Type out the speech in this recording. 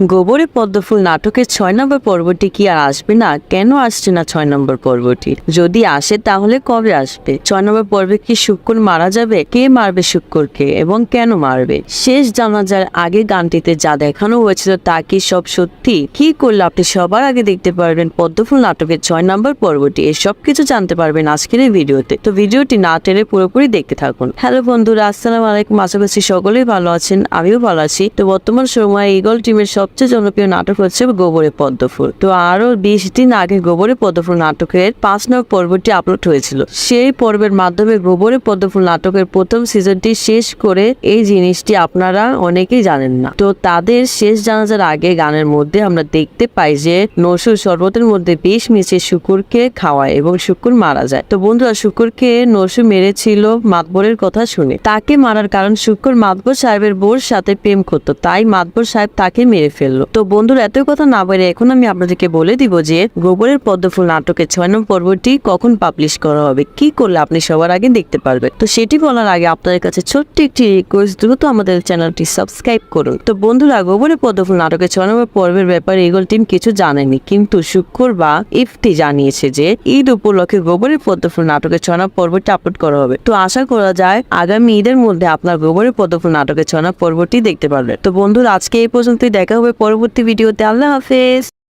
গোবরে পদ্মফুল নাটকের ৬ নম্বর পর্বটি কি আর আসবে না? কেন আসছে না ৬ নম্বর পর্বটি? যদি আসে তাহলে কবে আসবে? ৬ নম্বর পর্বে কি শুক্কুর মারা যাবে? কে মারবে শুক্কুরকে এবং কেন মারবে? শেষ জানাজার আগে গানটিতে যা দেখানো হয়েছিল তা কি সব সত্যি? কি করলে আপনি সবার আগে দেখতে পারবেন পদ্মফুল নাটকের ৬ নম্বর পর্বটি? এসব কিছু জানতে পারবেন আজকের এই ভিডিওতে। তো ভিডিওটি না টেনে পুরোপুরি দেখতে থাকুন। হ্যালো বন্ধুরা, আসসালামু আলাইকুম। আশা করছি সকলেই ভালো আছেন, আমিও ভালো আছি। তো বর্তমান সময়ে ঈগল টিমের সবচেয়ে জনপ্রিয় নাটক হচ্ছে গোবরে পদ্মফুল। তো আরো 20 দিন আগে গোবরে পদ্মফুল নাটকের 5 নং পর্বটি আপলোড হয়েছিল। সেই পর্বের মাধ্যমে গোবরে পদ্মফুল নাটকের প্রথম সিজনটি শেষ করে এই জিনিসটি আপনারা অনেকেই জানেন না। তো তাদের শেষ জানাজার আগে গানের মধ্যে আমরা দেখতে পাই যে নসুর শরবতের মধ্যে বিষ মিশিয়ে শুকুরকে খাওয়ায় এবং শুকুর মারা যায়। তো বন্ধুরা, শুকুরকে নসু মেরেছিল মাতবরের কথা শুনে। তাকে মারার কারণ শুকুর মাতবর সাহেবের বোর সাথে প্রেম করতো, তাই মাতবর সাহেব তাকে মেরে ফেললো। তো বন্ধুরা, এত কথা না বলে এখন আমি আপনাদেরকে বলে দিব যে গোবরের পদ্মফুল নাটকের 6 নং পর্বটি কখন পাবলিশ করা হবে, কি করলে আপনি সবার আগে দেখতে পারবেন। তো সেটি বলার আগে আপনাদের কাছে ছোট্ট একটি রিকোয়েস্ট, দ্রুত আমাদের চ্যানেলটি সাবস্ক্রাইব করুন। তো বন্ধুরা, গোবরের পদ্মফুল নাটকের 6 নম্বর পর্বের ব্যাপারে ঈগল টিম কিছু জানেনি, কিন্তু শুক্র বা ইফতি জানিয়েছে যে ঈদ উপলক্ষে গোবরের পদ্মফুল নাটকের 6 নম্বর পর্বটি আপলোড করা হবে। তো আশা করা যায় আগামী ঈদের মধ্যে আপনার গোবরের পদ্মফুল নাটকের 6 নম্বর পর্বটি দেখতে পারবেন। তো বন্ধুরা, আজকে এই পর্যন্তই। দেখা হবে পরবর্তী ভিডিওতে। আল্লাহ হাফেজ।